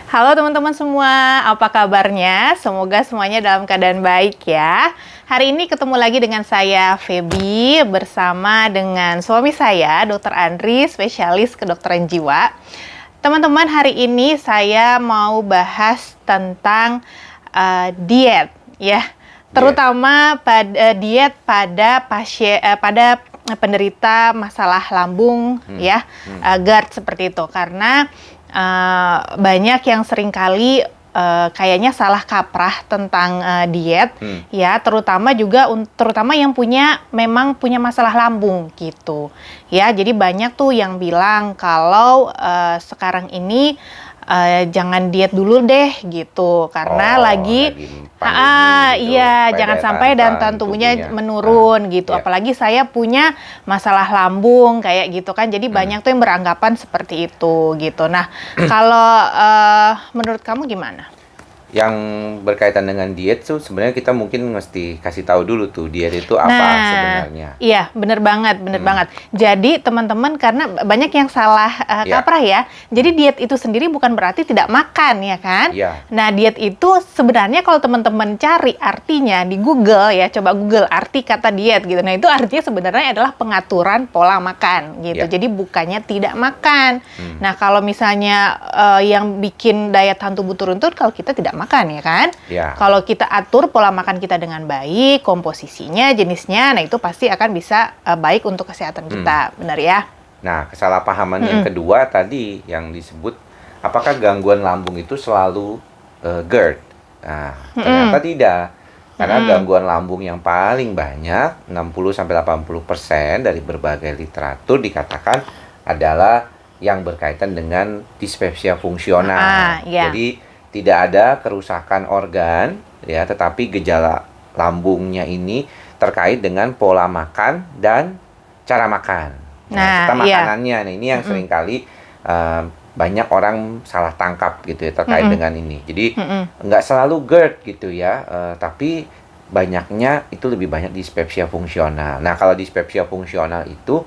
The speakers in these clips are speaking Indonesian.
Halo teman-teman semua, apa kabarnya? Semoga semuanya dalam keadaan baik ya. Hari ini ketemu lagi dengan saya, Feby, bersama dengan suami saya, Dr. Andri, spesialis kedokteran jiwa. Teman-teman, hari ini saya mau bahas tentang diet, ya. Terutama pada diet pada pada penderita masalah lambung, ya, GERD seperti itu. Karena banyak yang seringkali kayaknya salah kaprah tentang diet, ya, terutama yang memang punya masalah lambung gitu, ya. Jadi banyak tuh yang bilang kalau sekarang ini jangan diet dulu deh gitu, karena lagi iya, jangan sampai daya tahan tubuhnya menurun gitu. Apalagi saya punya masalah lambung kayak gitu kan. Jadi banyak tuh yang beranggapan seperti itu gitu. Nah, kalau menurut kamu gimana? Yang berkaitan dengan diet tuh sebenarnya kita mungkin mesti kasih tahu dulu tuh diet itu apa sebenarnya. Iya, bener banget. Jadi teman-teman, karena banyak yang salah kaprah ya. Jadi diet itu sendiri bukan berarti tidak makan, ya kan? Iya. Nah, diet itu sebenarnya kalau teman-teman cari artinya di Google ya, coba Google arti kata diet gitu. Nah, itu artinya sebenarnya adalah pengaturan pola makan gitu. Jadi bukannya tidak makan. Nah, kalau misalnya yang bikin daya tahan tubuh turun tuh kalau kita tidak makan, ya kan? Kalau kita atur pola makan kita dengan baik, komposisinya, jenisnya, nah itu pasti akan bisa baik untuk kesehatan kita, benar ya? Nah, kesalahpahaman yang kedua tadi yang disebut, apakah gangguan lambung itu selalu GERD? Nah, ternyata tidak. Karena gangguan lambung yang paling banyak, 60-80% dari berbagai literatur dikatakan adalah yang berkaitan dengan dispepsia fungsional. Jadi tidak ada kerusakan organ, ya, tetapi gejala lambungnya ini terkait dengan pola makan dan cara makan. Serta makanannya, nah ini yang seringkali banyak orang salah tangkap gitu ya terkait dengan ini. Jadi nggak selalu GERD gitu ya, tapi banyaknya itu lebih banyak dispepsia fungsional. Nah, kalau dispepsia fungsional itu,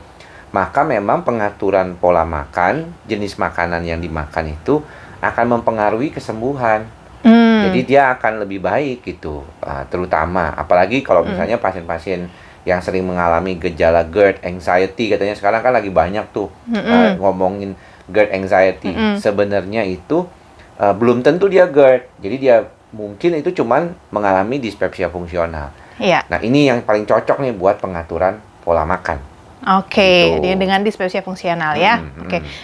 maka memang pengaturan pola makan, jenis makanan yang dimakan itu akan mempengaruhi kesembuhan. Jadi dia akan lebih baik gitu, terutama apalagi kalau misalnya pasien-pasien yang sering mengalami gejala GERD, anxiety, katanya sekarang kan lagi banyak tuh ngomongin GERD anxiety. Sebenarnya itu belum tentu dia GERD, jadi dia mungkin itu cuman mengalami dispepsia fungsional. Nah, ini yang paling cocok nih buat pengaturan pola makan. Oke, dia dengan dispepsia fungsional ya.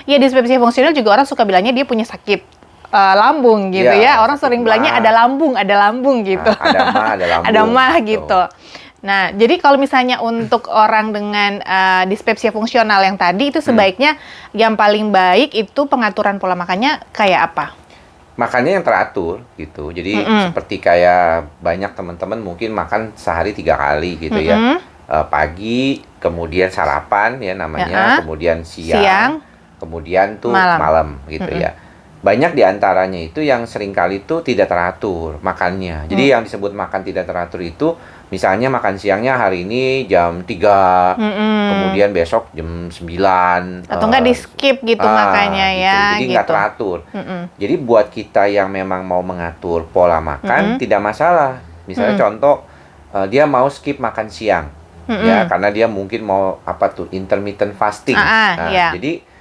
Ya, dispepsia fungsional juga orang suka bilangnya dia punya sakit lambung gitu ya. Orang sering bilangnya ada lambung gitu. Ada mah gitu. Nah, jadi kalau misalnya untuk orang dengan dispepsia fungsional yang tadi itu sebaiknya yang paling baik itu pengaturan pola makannya kayak apa? Makannya yang teratur gitu. Jadi seperti kayak banyak teman-teman mungkin makan sehari 3 kali gitu ya. Pagi, kemudian sarapan ya namanya, kemudian siang, kemudian tuh malam gitu ya. Banyak diantaranya itu yang seringkali itu tidak teratur makannya. Jadi yang disebut makan tidak teratur itu, misalnya makan siangnya hari ini jam 3, kemudian besok jam 9. Atau nggak di skip gitu makannya gitu. ya. Jadi nggak teratur. Jadi buat kita yang memang mau mengatur pola makan, tidak masalah. Misalnya contoh, dia mau skip makan siang. Ya, karena dia mungkin mau intermittent fasting. Jadi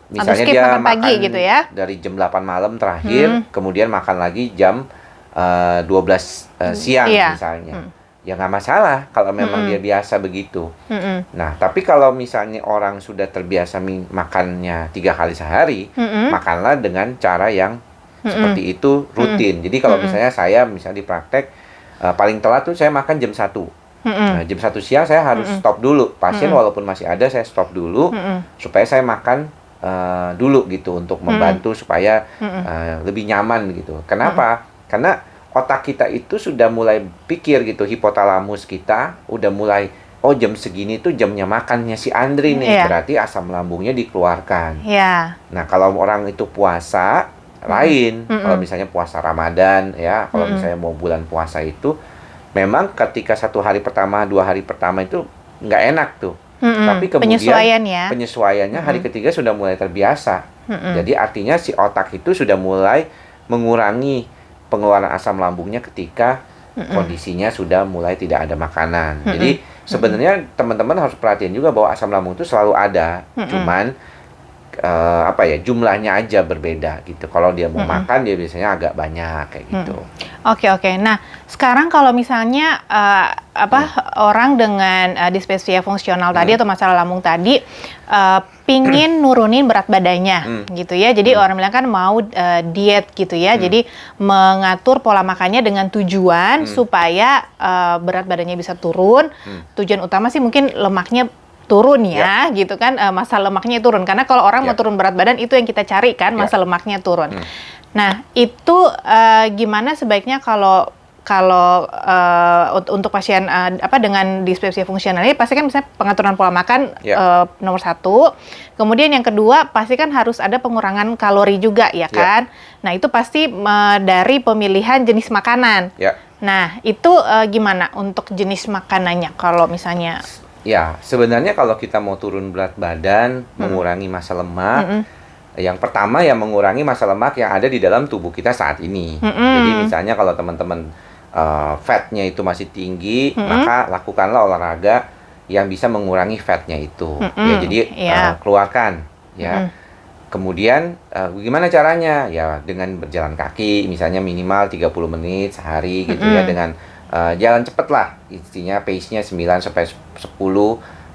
misalnya dia makan pagi gitu ya, dari jam 8 malam terakhir, kemudian makan lagi jam 12 siang misalnya. Ya nggak masalah kalau memang dia biasa begitu. Nah, tapi kalau misalnya orang sudah terbiasa makannya 3 kali sehari, makanlah dengan cara yang seperti itu rutin. Jadi kalau misalnya saya di praktek, paling telat tuh saya makan jam 1. Nah, jam 1 siang saya harus stop dulu. Pasien walaupun masih ada, saya stop dulu supaya saya makan dulu gitu, untuk membantu supaya lebih nyaman gitu. Kenapa? Karena otak kita itu sudah mulai pikir gitu, hipotalamus kita udah mulai, oh jam segini tuh jamnya makannya si Andri nih, berarti asam lambungnya dikeluarkan. Nah, kalau orang itu puasa lain, kalau misalnya puasa Ramadan ya, kalau misalnya mau bulan puasa itu, memang ketika 1 hari pertama, 2 hari pertama itu nggak enak tuh. Tapi kemudian penyesuaiannya hari ketiga sudah mulai terbiasa. Jadi artinya si otak itu sudah mulai mengurangi pengeluaran asam lambungnya ketika kondisinya sudah mulai tidak ada makanan. Jadi sebenarnya teman-teman harus perhatiin juga bahwa asam lambung itu selalu ada, cuman jumlahnya aja berbeda gitu. Kalau dia mau makan dia biasanya agak banyak kayak gitu. Oke. Nah, sekarang kalau misalnya orang dengan dispepsia fungsional tadi atau masalah lambung tadi pingin nurunin berat badannya gitu ya. Jadi orang bilang kan mau diet gitu ya. Jadi mengatur pola makannya dengan tujuan supaya berat badannya bisa turun. Tujuan utama sih mungkin lemaknya turun ya, gitu kan, massa lemaknya turun. Karena kalau orang mau turun berat badan itu yang kita cari kan, massa lemaknya turun. Nah, itu gimana sebaiknya kalau untuk pasien dengan dispepsia fungsional ini pasti kan misalnya pengaturan pola makan nomor 1. Kemudian yang kedua pasti kan harus ada pengurangan kalori juga ya kan. Nah, itu pasti dari pemilihan jenis makanan. Nah, itu gimana untuk jenis makanannya kalau misalnya? Ya, sebenarnya kalau kita mau turun berat badan, mengurangi massa lemak, yang pertama ya mengurangi massa lemak yang ada di dalam tubuh kita saat ini. Jadi misalnya kalau teman-teman fatnya itu masih tinggi, maka lakukanlah olahraga yang bisa mengurangi fatnya itu. Ya, jadi keluarkan ya. Kemudian gimana caranya? Ya dengan berjalan kaki, misalnya minimal 30 menit sehari gitu ya, dengan jalan cepet lah, intinya pace-nya 9 sampai 10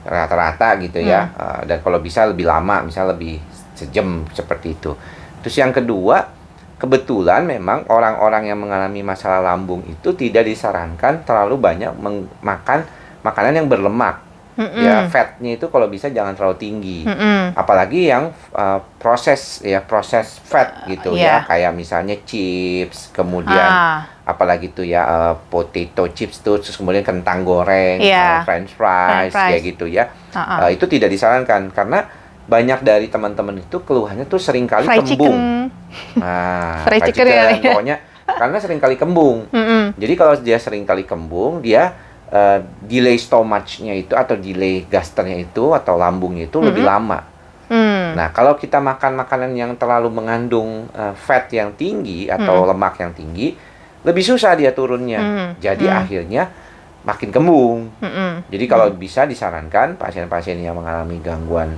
rata-rata gitu ya. Dan kalau bisa lebih lama, misalnya lebih sejam seperti itu. Terus yang kedua, kebetulan memang orang-orang yang mengalami masalah lambung itu tidak disarankan terlalu banyak makan makanan yang berlemak. Ya, fatnya itu kalau bisa jangan terlalu tinggi. Apalagi yang proses fat gitu ya, kayak misalnya chips, kemudian apalagi tuh ya potato chips tuh, terus kemudian kentang goreng, french fries kayak gitu ya. Itu tidak disarankan karena banyak dari teman-teman itu keluhannya tuh seringkali kembung. Fried chicken pokoknya karena seringkali kembung. Jadi kalau dia seringkali kembung, dia delay stomachnya itu atau delay gasternya itu atau lambungnya itu lebih lama. Nah, kalau kita makan makanan yang terlalu mengandung fat yang tinggi atau lemak yang tinggi, lebih susah dia turunnya. Jadi akhirnya makin kembung. Jadi kalau bisa disarankan pasien-pasien yang mengalami gangguan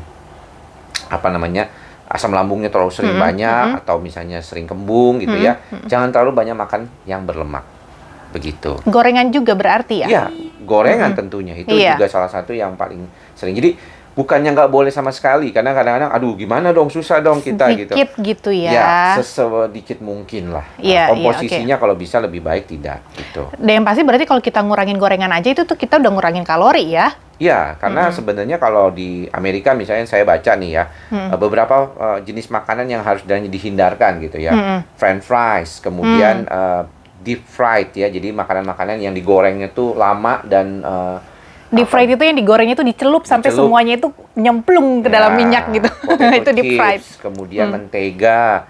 asam lambungnya terlalu sering banyak atau misalnya sering kembung gitu ya, jangan terlalu banyak makan yang berlemak. Begitu. Gorengan juga berarti ya? Iya, gorengan tentunya itu juga salah satu yang paling sering. Jadi bukannya nggak boleh sama sekali, karena kadang-kadang aduh gimana dong, susah dong kita sedikit gitu ya. Ya, sedikit mungkin lah. Komposisinya kalau bisa lebih baik tidak gitu. Dan yang pasti berarti kalau kita ngurangin gorengan aja itu tuh kita udah ngurangin kalori ya? Iya, karena sebenarnya kalau di Amerika misalnya saya baca nih ya, beberapa jenis makanan yang harus dihindarkan gitu ya. French fries, kemudian deep fried ya, jadi makanan-makanan yang digorengnya tuh lama dan deep fried itu yang digorengnya itu dicelup sampai semuanya itu nyemplung ke dalam minyak gitu. Itu deep fried. Kemudian mentega,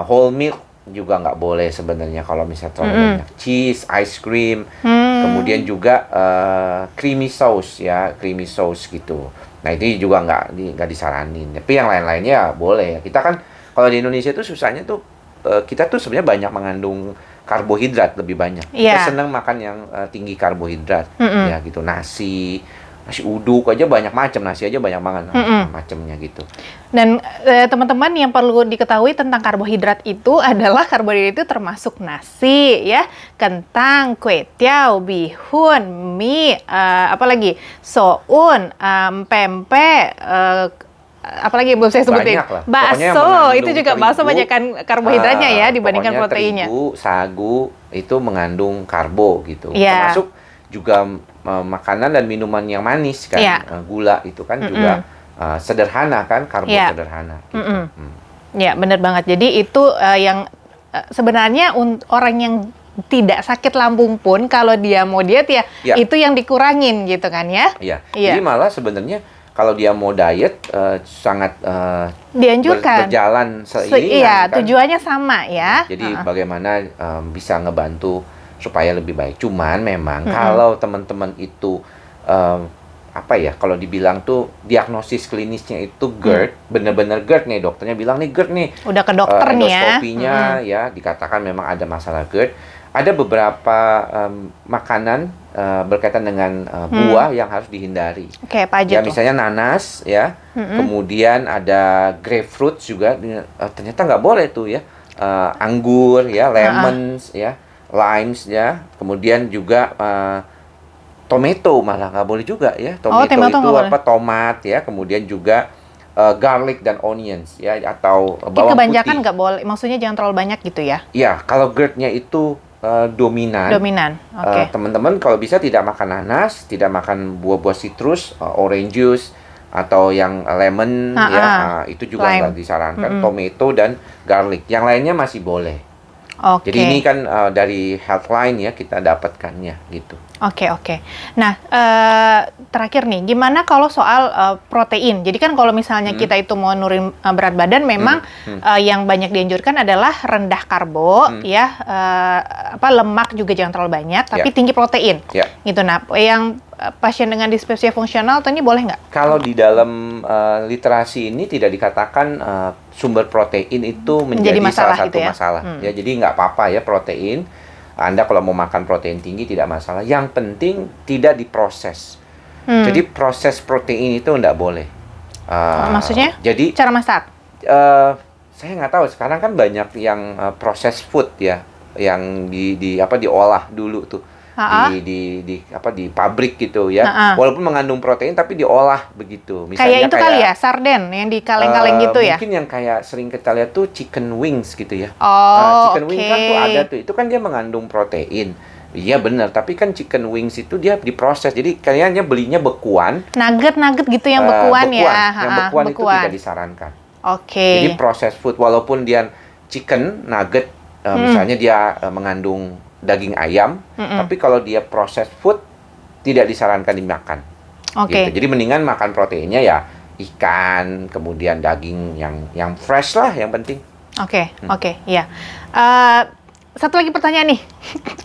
whole milk juga nggak boleh sebenarnya kalau misalnya terlalu banyak. Cheese, ice cream, kemudian juga creamy sauce gitu. Nah itu juga nggak disaranin. Tapi yang lain-lainnya boleh. Kita kan kalau di Indonesia itu susahnya tuh kita tuh sebenarnya banyak mengandung karbohidrat lebih banyak. Kita senang makan yang tinggi karbohidrat, ya gitu. Nasi uduk aja banyak macam, nasi aja banyak banget macamnya gitu. Dan teman-teman yang perlu diketahui tentang karbohidrat itu adalah karbohidrat itu termasuk nasi, ya, kentang, kue tiaw, bihun, mie, apalagi soun, pempek. Apalagi yang belum saya sebutin, bakso itu juga bakso banyak kan karbohidratnya ya dibandingkan proteinnya. Terigu, sagu itu mengandung karbo gitu. Termasuk juga makanan dan minuman yang manis kan, gula itu kan juga sederhana kan, karbo sederhana. Gitu. Ya benar banget. Jadi itu yang sebenarnya orang yang tidak sakit lambung pun kalau dia mau diet itu yang dikurangin gitu kan ya? Iya. Jadi malah sebenarnya kalau dia mau diet sangat dianjurkan berjalan seiringan kan? Tujuannya sama ya. Jadi bagaimana bisa ngebantu supaya lebih baik. Cuman memang kalau teman-teman itu apa ya, kalau dibilang tuh diagnosis klinisnya itu GERD, bener-bener GERD nih, dokternya bilang nih GERD nih. Udah ke dokter nih ya. Endoskopinya ya dikatakan memang ada masalah GERD. Ada beberapa makanan berkaitan dengan buah yang harus dihindari. Oke, apa aja Ya, tuh? misalnya nanas ya. Kemudian ada grapefruit juga, ternyata nggak boleh tuh ya. Anggur ya, lemons ya, limes ya. Kemudian juga tomato malah nggak boleh juga ya. Tomato tomato itu nggak apa? Tomat ya. Kemudian juga garlic dan onions ya, atau Ini bawang kebanyakan putih. nggak boleh, maksudnya jangan terlalu banyak gitu ya? Ya, kalau GERD-nya itu dominan. Dominan, oke. Teman-teman kalau bisa tidak makan nanas, tidak makan buah-buah citrus, orange juice atau yang lemon ya, itu juga Lime. nggak disarankan. Tomato dan garlic. Yang lainnya masih boleh. Oke. Jadi ini kan dari Healthline ya kita dapatkannya gitu. Oke. Nah, terakhir nih, gimana kalau soal protein? Jadi kan kalau misalnya kita itu mau nurunin berat badan, memang yang banyak dianjurkan adalah rendah karbo, ya, lemak juga jangan terlalu banyak, tapi tinggi protein. Gitu. Nah, yang pasien dengan dispepsia fungsional, ini boleh nggak? Kalau di dalam literasi ini tidak dikatakan sumber protein itu menjadi masalah salah satu gitu ya? masalah. Ya, jadi nggak apa-apa ya protein. Anda kalau mau makan protein tinggi tidak masalah. Yang penting tidak diproses. Jadi proses protein itu nggak boleh. Maksudnya? Jadi Cara masak? saya nggak tahu. Sekarang kan banyak yang proses food ya, yang diolah dulu tuh. Di pabrik gitu ya. Walaupun mengandung protein tapi diolah begitu. Misalnya kayak itu kali ya, sarden yang di kaleng-kaleng gitu ya. Mungkin yang kayak sering kita lihat tuh chicken wings gitu ya. Chicken wings kan tuh ada tuh. Itu kan dia mengandung protein. Iya benar, tapi kan chicken wings itu dia diproses. Jadi kayaknya belinya bekuan. Nugget gitu yang bekuan ya. Yang bekuan itu tidak disarankan. Oke. Jadi proses food walaupun dia chicken nugget misalnya dia mengandung daging ayam, tapi kalau dia proses food tidak disarankan dimakan. Oke. Gitu. Jadi mendingan makan proteinnya ya ikan, kemudian daging yang fresh lah yang penting. Oke, iya. Satu lagi pertanyaan nih,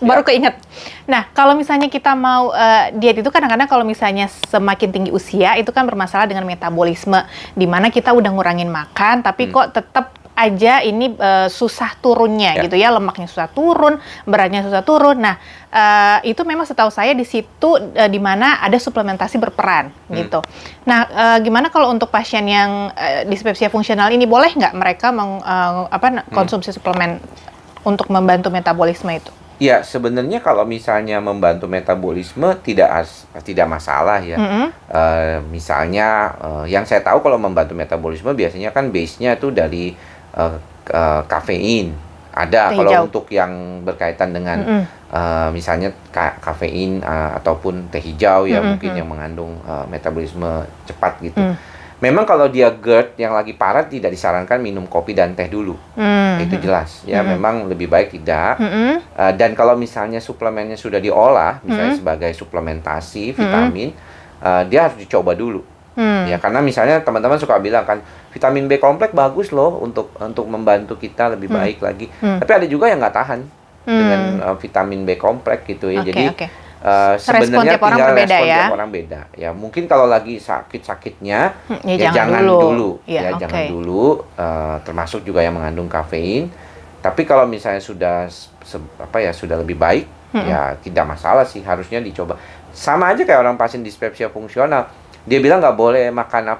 baru keinget. Nah, kalau misalnya kita mau diet itu kadang-kadang kalau misalnya semakin tinggi usia itu kan bermasalah dengan metabolisme, di mana kita udah ngurangin makan, tapi kok tetap aja ini susah turunnya gitu ya, lemaknya susah turun, beratnya susah turun. Nah, itu memang setahu saya di situ di mana ada suplementasi berperan gitu. Nah, gimana kalau untuk pasien yang dispepsia fungsional ini, boleh nggak mereka konsumsi suplemen untuk membantu metabolisme itu? Ya, sebenarnya kalau misalnya membantu metabolisme tidak masalah ya. Misalnya yang saya tahu kalau membantu metabolisme biasanya kan base-nya itu dari kafein. Ada kalau untuk yang berkaitan dengan misalnya kafein ataupun teh hijau ya, mungkin yang mengandung metabolisme cepat gitu. Memang kalau dia GERD yang lagi parah tidak disarankan minum kopi dan teh dulu. Itu jelas ya, memang lebih baik tidak. Dan kalau misalnya suplemennya sudah diolah, misalnya sebagai suplementasi vitamin, dia harus dicoba dulu. Ya, karena misalnya teman-teman suka bilang kan vitamin B kompleks bagus loh untuk membantu kita lebih baik lagi. Tapi ada juga yang nggak tahan dengan vitamin B kompleks gitu ya. Jadi sebenarnya tinggal respon tiap orang beda. Ya, mungkin kalau lagi sakit-sakitnya ya jangan dulu. Jangan dulu, termasuk juga yang mengandung kafein. Tapi kalau misalnya sudah sudah lebih baik, ya tidak masalah sih, harusnya dicoba. Sama aja kayak orang pasien dispepsia fungsional. Dia bilang nggak boleh makan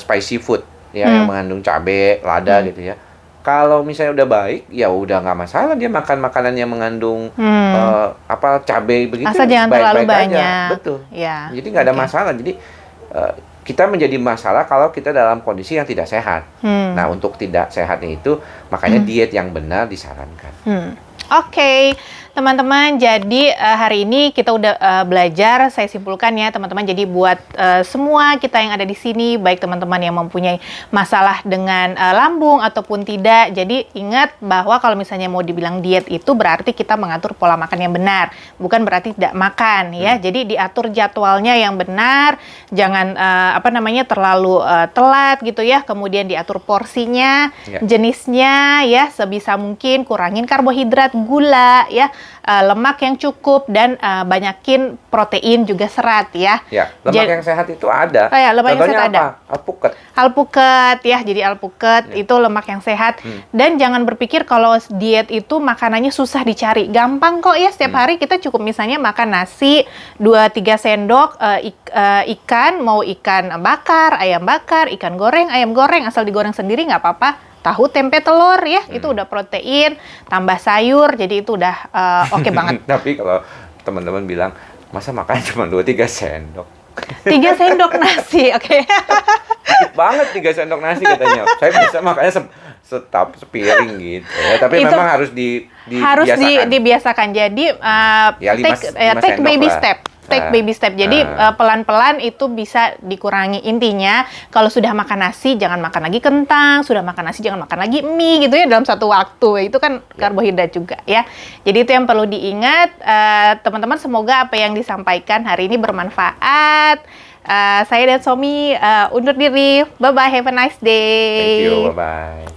spicy food ya, yang mengandung cabai, lada gitu ya. Kalau misalnya udah baik, ya udah nggak masalah dia makan makanan yang mengandung cabai begitu. Asal jangan terlalu banyak. Aja. Betul. Ya. Jadi nggak ada masalah. Jadi kita menjadi masalah kalau kita dalam kondisi yang tidak sehat. Nah, untuk tidak sehatnya itu makanya diet yang benar disarankan. Oke. Teman-teman, jadi hari ini kita udah belajar, saya simpulkan ya teman-teman, jadi buat semua kita yang ada di sini, baik teman-teman yang mempunyai masalah dengan lambung ataupun tidak, jadi ingat bahwa kalau misalnya mau dibilang diet itu berarti kita mengatur pola makan yang benar, bukan berarti tidak makan ya, jadi diatur jadwalnya yang benar, jangan terlalu telat gitu ya, kemudian diatur porsinya, jenisnya ya, sebisa mungkin kurangin karbohidrat, gula ya, lemak yang cukup, dan banyakin protein juga serat ya. Ya, lemak yang sehat itu ada. Oh ya, lemak yang Contohnya sehat ada. Alpukat. Alpukat ya, jadi alpukat itu lemak yang sehat. Dan jangan berpikir kalau diet itu makanannya susah dicari. Gampang kok ya, setiap hari kita cukup misalnya makan nasi 2-3 sendok, ikan, mau ikan bakar, ayam bakar, ikan goreng, ayam goreng, asal digoreng sendiri nggak apa-apa. Tahu, tempe, telur ya, itu udah protein, tambah sayur, jadi itu udah oke banget. Tapi kalau teman-teman bilang, masa makan cuma 2-3 sendok? 3 sendok nasi, oke. Dikit banget 3 sendok nasi katanya. Saya bisa makannya sepiring gitu. Ya, tapi Itu memang harus dibiasakan. dibiasakan. Jadi Ya, take baby lah. step. Take baby step. Jadi pelan-pelan itu bisa dikurangi. Intinya kalau sudah makan nasi jangan makan lagi kentang, sudah makan nasi jangan makan lagi mie gitu ya dalam satu waktu. Itu kan karbohidrat juga ya. Jadi itu yang perlu diingat. Teman-teman, semoga apa yang disampaikan hari ini bermanfaat. Saya dan Somi undur diri. Bye-bye, have a nice day. Thank you, bye-bye.